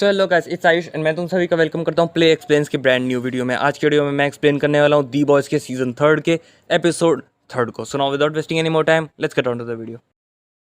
So hello guys, it's Ayush and मैं तुम सभी का वेलकम करता हूँ प्ले एक्सप्लेन्स के ब्रांड न्यू वीडियो में। आज के वीडियो में मैं एक्सप्लेन करने वाला हूँ दी बॉयज के सीजन 3 के एपिसोड 3 को। So now without wasting any more time, let's get on to the video.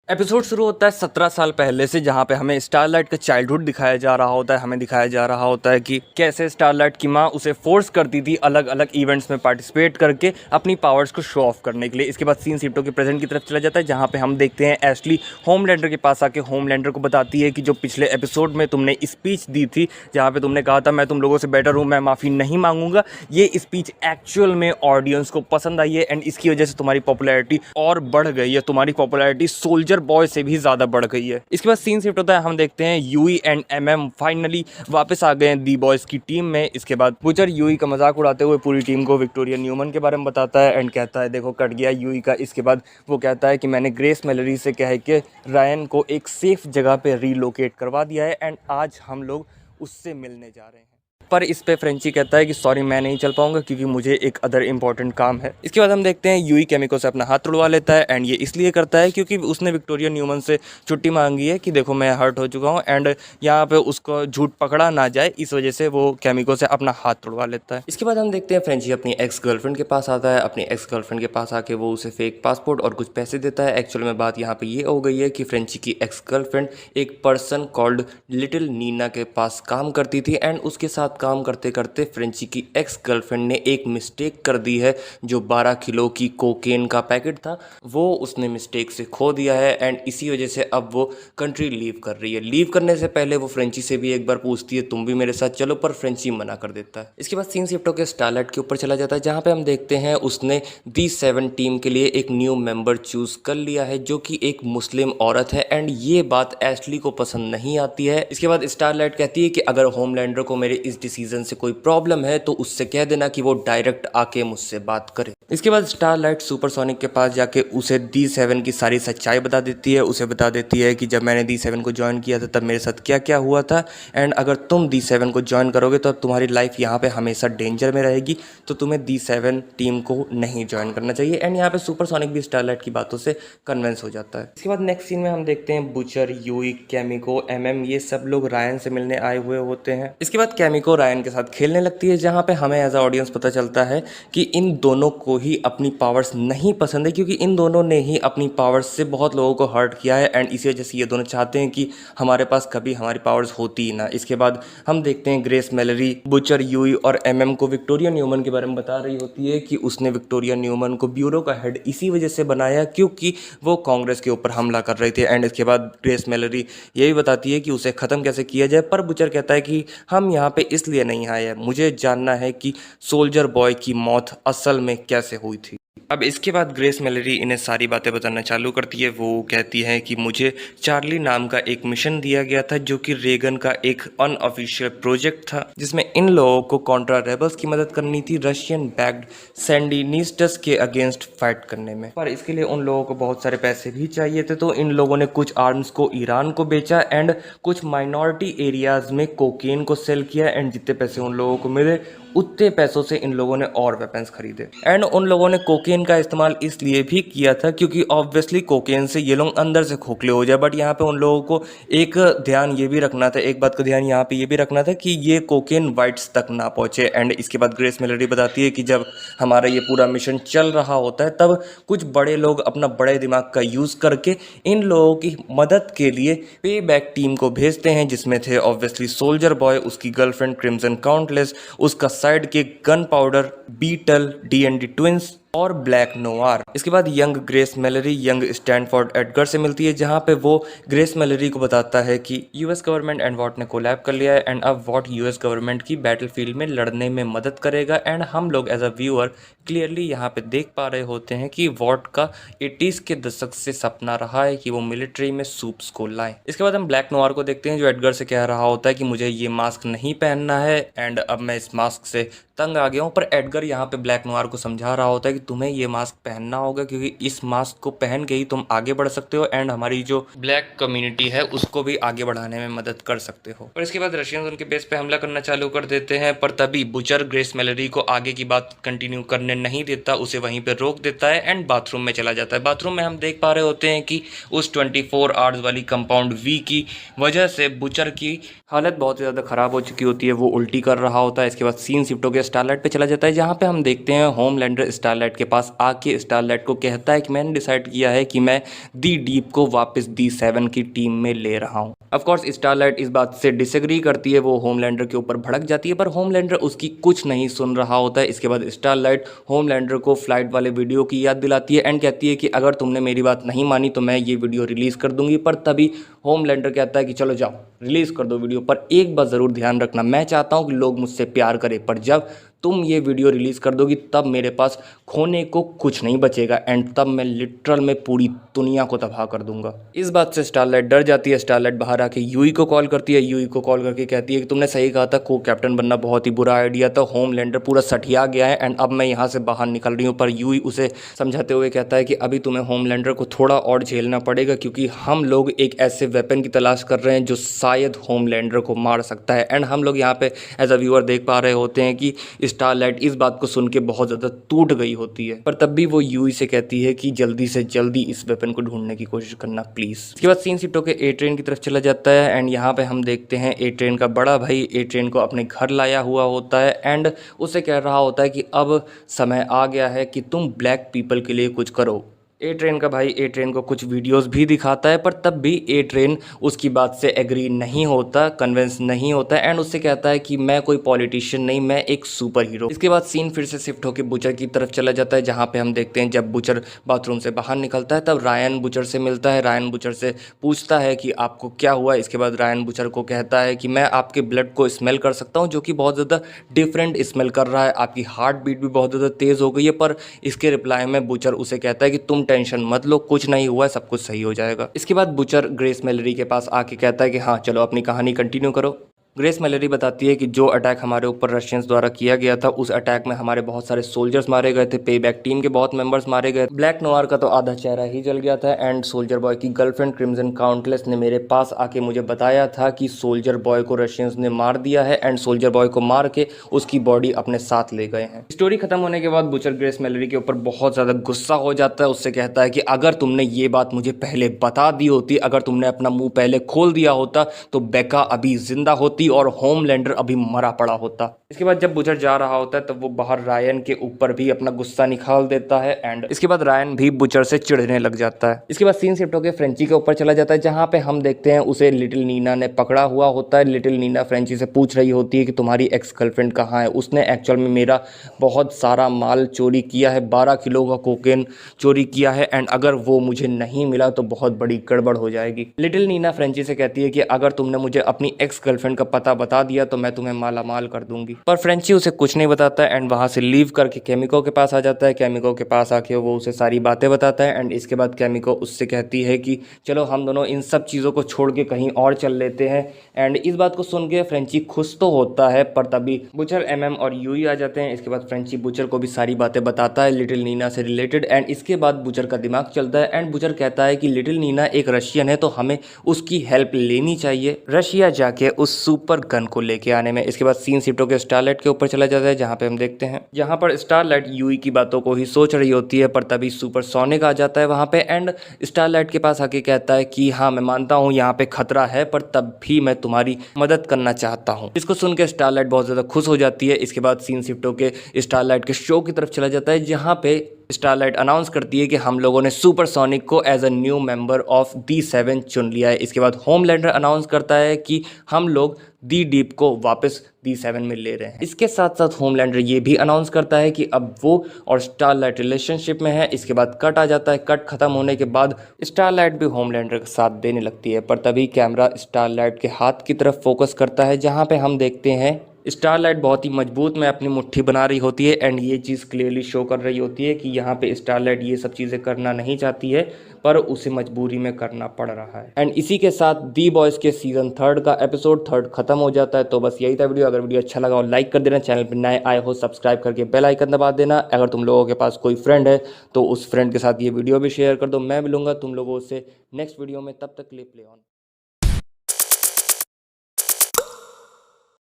Episode शुरू होता है 17 साल पहले से, जहाँ पे हमें स्टारलाइट का चाइल्डहुड दिखाया जा रहा होता है। हमें दिखाया जा रहा होता है कि कैसे स्टारलाइट की माँ उसे फोर्स करती थी अलग अलग इवेंट्स में पार्टिसिपेट करके अपनी पावर्स को शो ऑफ करने के लिए। इसके बाद सीन शिफ्टों के प्रेजेंट की तरफ चला जाता है, जहाँ पे हम देखते हैं एशली होमलैंडर के पास आके होमलैंडर को बताती है कि जो पिछले एपिसोड में तुमने स्पीच दी थी, जहाँ पे तुमने कहा था मैं तुम लोगों से बेटर हूँ, मैं माफ़ी नहीं मांगूंगा, ये स्पीच एक्चुअल में ऑडियंस को पसंद आई है एंड इसकी वजह से तुम्हारी पॉपुलैरिटी और बढ़ गई है। तुम्हारी पॉपुलैरिटी सोल्जर बॉय से भी ज्यादा बढ़ गई है। इसके बाद सीन शिफ्ट होता है, हम देखते हैं यूई एंड एमएम फाइनली वापस आ गए हैं दी बॉयज की टीम में। इसके बाद बुचर यूई का मजाक उड़ाते हुए पूरी टीम को विक्टोरिया न्यूमन के बारे में बताता है एंड कहता है देखो कट गया यूई का। इसके बाद वो कहता है कि मैंने ग्रेस मैलरी से कह के रायन को एक सेफ जगह पे रीलोकेट करवा दिया है एंड आज हम लोग उससे मिलने जा रहे हैं। पर इस पे फ्रेंची कहता है कि सॉरी मैं नहीं चल पाऊंगा क्योंकि मुझे एक अदर इंपॉर्टेंट काम है। इसके बाद हम देखते हैं यूई केमिको से अपना हाथ तुड़वा लेता है एंड ये इसलिए करता है क्योंकि उसने विक्टोरिया न्यूमन से छुट्टी मांगी है कि देखो मैं हर्ट हो चुका हूँ एंड यहाँ पे उसको झूठ पकड़ा ना जाए, इस वजह से वो केमिको से अपना हाथ तुड़वा लेता है। इसके बाद हम देखते हैं फ्रेंची अपनी एक्स गर्लफ्रेंड के पास आता है। अपनी एक्स गर्लफ्रेंड के पास आके वो उसे फेक पासपोर्ट और कुछ पैसे देता है। एक्चुअल में बात यहाँ पे ये हो गई है कि फ्रेंची की एक्स गर्लफ्रेंड एक पर्सन कॉल्ड लिटिल नीना के पास काम करती थी एंड उसके साथ काम करते करते फ्रेंची की एक्स गर्लफ्रेंड ने एक मिस्टेक कर दी है। जो 12 किलो की कोकेन का पैकेट था वो उसने मिस्टेक से खो दिया है एंड इसी वजह से अब वो कंट्री लीव कर रही है। लीव करने से पहले वो फ्रेंची से भी एक बार पूछती है तुम भी मेरे साथ चलो, पर फ्रेंची मना कर देता है। इसके बाद सीन शिफ्ट होकर स्टारलाइट के ऊपर चला जाता है, जहाँ पे हम देखते हैं उसने D7 टीम के लिए एक न्यू मेंबर चूज कर लिया है जो कि एक मुस्लिम औरत है एंड ये बात एशली को पसंद नहीं आती है। इसके बाद स्टारलाइट कहती है कि अगर होमलैंडर को मेरे इस डिसीजन से कोई प्रॉब्लम है तो उससे कह देना कि वो डायरेक्ट आके मुझसे बात करे। इसके बाद स्टारलाइट सुपरसोनिक के पास जाके उसे D7 की सारी सच्चाई बता देती है। उसे बता देती है कि जब मैंने D7 को ज्वाइन किया था तब मेरे साथ क्या क्या हुआ था एंड अगर तुम D7 को ज्वाइन करोगे तो अब तुम्हारी लाइफ यहाँ पे हमेशा डेंजर में रहेगी, तो तुम्हें D7 टीम को नहीं ज्वाइन करना चाहिए। एंड यहाँ पे सुपरसोनिक भी स्टारलाइट की बातों से कन्विंस हो जाता है। इसके बाद नेक्स्ट सीन में हम देखते हैं बुचर, यूई, केमिको, एमएम ये सब लोग रायन से मिलने आए हुए होते हैं। इसके बाद केमिको रायन के साथ खेलने लगती है, जहाँ पे हमें एज अ ऑडियंस पता चलता है कि इन दोनों को ही अपनी पावर्स नहीं पसंद है क्योंकि इन दोनों ने ही अपनी पावर्स से बहुत लोगों को हर्ट किया है एंड इसी वजह से ये दोनों चाहते हैं कि हमारे पास कभी हमारी पावर्स होती ही ना। इसके बाद हम देखते हैं ग्रेस मैलरी बुचर, यूई और एमएम को विक्टोरिया न्यूमन के बारे में बता रही होती है कि उसने विक्टोरिया न्यूमन को ब्यूरो का हेड इसी वजह से बनाया क्योंकि वो कांग्रेस के ऊपर हमला कर रहे थे। एंड इसके बाद ग्रेस मैलरी ये भी बताती है कि उसे ख़त्म कैसे किया जाए, पर बुचर कहता है कि हम यहाँ पे इसलिए नहीं आए हैं, मुझे जानना है कि सोल्जर बॉय की मौत असल में कैसे हुई थी। अब इसके बाद ग्रेस मैलरी इन्हें सारी बातें बताना चालू करती है। वो कहती है कि मुझे चार्ली नाम का एक मिशन दिया गया था जो कि रेगन का एक अनऑफिशियल प्रोजेक्ट था, जिसमें इन लोगों को कॉन्ट्रा रेबल्स की मदद करनी थी रशियन बैक्ड सैंडिनिस्टस के अगेंस्ट फाइट करने में। पर इसके लिए उन लोगों को बहुत सारे पैसे भी चाहिए थे, तो इन लोगों ने कुछ आर्म्स को ईरान को बेचा एंड कुछ माइनॉरिटी एरियाज में कोकेन को सेल किया एंड जितने पैसे उन लोगों को मिले उतने पैसों से इन लोगों ने और वेपन्स खरीदे। एंड उन लोगों ने कोकेन का इस्तेमाल इसलिए भी किया था क्योंकि ऑब्वियसली कोकेन से ये लोग अंदर से खोखले हो जाए। बट यहाँ पे उन लोगों को एक ध्यान ये भी रखना था, एक बात का ध्यान यहाँ पे ये भी रखना था कि ये कोकेन वाइट्स तक ना पहुँचे। एंड इसके बाद ग्रेस मैलरी बताती है कि जब हमारा ये पूरा मिशन चल रहा होता है तब कुछ बड़े लोग अपना बड़े दिमाग का यूज़ करके इन लोगों की मदद के लिए पे बैक टीम को भेजते हैं, जिसमें थे ऑब्वियसली सोल्जर बॉय, उसकी गर्लफ्रेंड क्रिम्सन काउंटलेस, उसका साइड के Gunpowder, Beetle, D&D twins और ब्लैक नोवार। इसके बाद young Grace Mallory young Stanford Edgar से मिलती है, जहां पे वो ग्रेस मैलरी को बताता है कि यूएस गवर्नमेंट एंड वॉट ने कोलैब कर लिया है एंड अब वॉट यूएस गवर्नमेंट की बैटलफील्ड में लड़ने में मदद करेगा। एंड हम लोग एज अ व्यूअर क्लियरली यहाँ पे देख पा रहे होते हैं कि वॉट का 80s के दशक से सपना रहा है कि वो मिलिट्री में सूप्स को लाए। इसके बाद हम ब्लैक नोवार को देखते हैं जो एडगर से कह रहा होता है कि मुझे ये मास्क नहीं पहनना है एंड अब मैं इस मास्क से तंग आ गया हूँ। पर एडगर यहाँ पे ब्लैक नोवार को समझा रहा होता है कि कि तुम्हें ये मास्क पहनना होगा, क्योंकि इस मास्क को पहन के ही तुम आगे बढ़ सकते हो एंड हमारी जो ब्लैक कम्युनिटी है उसको भी आगे बढ़ाने में मदद कर सकते हो। और इसके बाद रशियंस उनके बेस पे हमला करना चालू कर देते हैं, पर तभी बुचर ग्रेस मैलरी को आगे की बात कंटिन्यू करने नहीं देता, उसे वहीं पर रोक देता है एंड बाथरूम में चला जाता है। बाथरूम में हम देख पा रहे होते हैं कि उस 24 आवर्स वाली कंपाउंड वी की वजह से बुचर की हालत बहुत ज़्यादा ख़राब हो चुकी होती है, वो उल्टी कर रहा होता है। इसके बाद सीन शिफ्ट होकर स्टारलाइट पे चला जाता है, जहाँ पे हम देखते हैं होमलैंडर स्टारलाइट के पास आके स्टारलाइट को कहता है कि मैंने डिसाइड किया है कि मैं दी डीप को वापस D7 की टीम में ले रहा हूँ। ऑफ कोर्स स्टारलाइट इस बात से डिसएग्री करती है, वो होमलैंडर के ऊपर भड़क जाती है, पर होमलैंडर उसकी कुछ नहीं सुन रहा होता है। इसके बाद स्टारलाइट होमलैंडर को फ्लाइट वाले वीडियो की याद दिलाती है एंड कहती है कि अगर तुमने मेरी बात नहीं मानी तो मैं ये वीडियो रिलीज़ कर दूंगी। पर तभी होमलैंडर कहता है कि चलो जाओ रिलीज़ कर दो वीडियो, पर एक बात ज़रूर ध्यान रखना, मैं चाहता हूँ कि लोग मुझसे प्यार करें, पर जब तुम ये वीडियो रिलीज़ कर दोगी तब मेरे पास खोने को कुछ नहीं बचेगा एंड तब मैं लिटरल में पूरी दुनिया को तबाह कर दूंगा। इस बात से स्टारलाइट डर जाती है। स्टारलाइट बाहर आके यूई को कॉल करती है, यूई को कॉल करके कहती है कि तुमने सही कहा था, को कैप्टन बनना बहुत ही बुरा आइडिया था, होमलैंडर पूरा सठिया गया है एंड अब मैं यहाँ से बाहर निकल रही हूँ। पर यूई उसे समझाते हुए कहता है कि अभी तुम्हें होमलैंडर को थोड़ा और झेलना पड़ेगा, क्योंकि हम लोग एक ऐसे वेपन की तलाश कर रहे हैं जो शायद होमलैंडर को मार सकता है। एंड हम लोग यहाँ पे एज अ व्यूअर देख पा रहे होते हैं कि स्टारलाइट इस बात को सुन के बहुत ज़्यादा टूट गई होती है, पर तब भी वो यूई से कहती है कि जल्दी से जल्दी इस वेपन को ढूंढने की कोशिश करना प्लीज़। इसके बाद सीन शिफ्ट होकर ए ट्रेन की तरफ चला जाता है एंड यहाँ पे हम देखते हैं ए ट्रेन का बड़ा भाई ए ट्रेन को अपने घर लाया हुआ होता है एंड उसे कह रहा होता है कि अब समय आ गया है कि तुम ब्लैक पीपल के लिए कुछ करो। ए ट्रेन का भाई ए ट्रेन को कुछ वीडियोस भी दिखाता है, पर तब भी ए ट्रेन उसकी बात से एग्री नहीं होता, कन्विंस नहीं होता एंड उससे कहता है कि मैं कोई पॉलिटिशियन नहीं, मैं एक सुपर हीरो। इसके बाद सीन फिर से शिफ्ट होकर बुचर की तरफ चला जाता है, जहाँ पे हम देखते हैं जब बुचर बाथरूम से बाहर निकलता है तब रायन बुचर से मिलता है। रायन बुचर से पूछता है कि आपको क्या हुआ। इसके बाद रायन बुचर को कहता है कि मैं आपके ब्लड को स्मेल कर सकता हूँ, जो कि बहुत ज़्यादा डिफरेंट स्मेल कर रहा है, आपकी हार्ट बीट भी बहुत ज़्यादा तेज़ हो गई है। पर इसके रिप्लाई में बुचर उसे कहता है कि तुम टेंशन मत लो, कुछ नहीं हुआ है, सब कुछ सही हो जाएगा। इसके बाद बुचर ग्रेस मैलरी के पास आके कहता है कि हाँ चलो अपनी कहानी कंटिन्यू करो। ग्रेस मैलरी बताती है कि जो अटैक हमारे ऊपर रशियंस द्वारा किया गया था, उस अटैक में हमारे बहुत सारे सोल्जर्स मारे गए थे, पे बैक टीम के बहुत मेंबर्स मारे गए, ब्लैक नोआर का तो आधा चेहरा ही जल गया था एंड सोल्जर बॉय की गर्लफ्रेंड क्रिम्सन काउंटलेस ने मेरे पास आके मुझे बताया था कि सोल्जर बॉय को रशियंस ने मार दिया है एंड सोल्जर बॉय को मार के उसकी बॉडी अपने साथ ले गए हैं। स्टोरी खत्म होने के बाद बुचर ग्रेस मैलरी के ऊपर बहुत ज़्यादा गुस्सा हो जाता है, उससे कहता है कि अगर तुमने ये बात मुझे पहले बता दी होती, अगर तुमने अपना मुंह पहले खोल दिया होता तो बेका अभी जिंदा होती और होमलैंडर अभी मरा पड़ा होता। इसके बाद जब बुचर जा रहा होता है तब वो बाहर रायन के ऊपर भी अपना गुस्सा निकाल देता है एंड इसके बाद रायन भी बुचर से चिढ़ने लग जाता है। इसके बाद सीन शिफ्ट होकर फ्रेंची के ऊपर चला जाता है, जहाँ पे हम देखते हैं उसे लिटिल नीना ने पकड़ा हुआ होता है। लिटिल नीना फ्रेंची से पूछ रही होती है कि तुम्हारी एक्स गर्लफ्रेंड कहाँ है, उसने एक्चुअल में मेरा बहुत सारा माल चोरी किया है, 12 किलो का कोकेन चोरी किया है एंड अगर वो मुझे नहीं मिला तो बहुत बड़ी गड़बड़ हो जाएगी। लिटिल नीना फ्रेंची से कहती है कि अगर तुमने मुझे अपनी एक्स गर्लफ्रेंड का पता बता दिया तो मैं तुम्हें माला माल कर दूंगी। पर फ्रेंची उसे कुछ नहीं बताता है एंड वहां से लीव करके केमिको के पास आ जाता है। केमिको के पास आके वो उसे सारी बातें बताता है एंड इसके बाद केमिको उससे कहती है कि चलो हम दोनों इन सब चीज़ों को छोड़ के कहीं और चल लेते हैं एंड इस बात को सुन के फ्रेंची खुश तो होता है, पर तभी बुचर MM और यूई आ जाते हैं। इसके बाद फ्रेंची बुचर को भी सारी बातें बताता है लिटिल नीना से रिलेटेड एंड इसके बाद बुचर का दिमाग चलता है एंड बुचर कहता है कि लिटिल नीना एक रशियन है तो हमें उसकी हेल्प लेनी चाहिए रशिया जाके उस सुपर गन को लेके आने में। इसके बाद सीन शिफ्ट होकर स्टारलाइट के ऊपर चला जाता है, जहाँ पे हम देखते हैं यहाँ पर स्टारलाइट यूई की बातों को ही सोच रही होती है, पर तभी सुपर सोनिक आ जाता है वहाँ पे एंड स्टारलाइट के पास आके कहता है कि हाँ मैं मानता हूँ यहाँ पे खतरा है, पर तब भी मैं तुम्हारी मदद करना चाहता हूँ। इसको सुन के स्टारलाइट बहुत ज़्यादा खुश हो जाती है। इसके बाद सीन शिफ्ट होकर स्टारलाइट के शो की तरफ चला जाता है, जहाँ पे स्टारलाइट अनाउंस करती है कि हम लोगों ने सुपर सोनिक को as a new member of D7 चुन लिया है। इसके बाद होमलैंडर अनाउंस करता है कि हम लोग दी डीप को वापस D7 में ले रहे हैं। इसके साथ साथ होमलैंडर ये भी अनाउंस करता है कि अब वो और स्टारलाइट रिलेशनशिप में है। इसके बाद कट आ जाता है। कट खत्म होने के बाद स्टारलाइट भी होमलैंडर का साथ देने लगती है, पर तभी कैमरा स्टारलाइट के हाथ की तरफ फोकस करता है, जहाँ पे हम देखते हैं स्टारलाइट बहुत ही मजबूत में अपनी मुट्ठी बना रही होती है एंड ये चीज़ क्लियरली शो कर रही होती है कि यहाँ पे स्टारलाइट ये सब चीज़ें करना नहीं चाहती है पर उसे मजबूरी में करना पड़ रहा है। एंड इसी के साथ दी बॉयज़ के सीजन 3 का एपिसोड 3 खत्म हो जाता है। तो बस यही था वीडियो। अगर वीडियो अच्छा लगा हो लाइक कर देना, चैनल पर नए आए हो सब्सक्राइब करके बेल आइकन दबा देना। अगर तुम लोगों के पास कोई फ्रेंड है तो उस फ्रेंड के साथ ये वीडियो भी शेयर कर दो। मैं मिलूंगा तुम लोगों से नेक्स्ट वीडियो में, तब तक के लिए प्ले ऑन।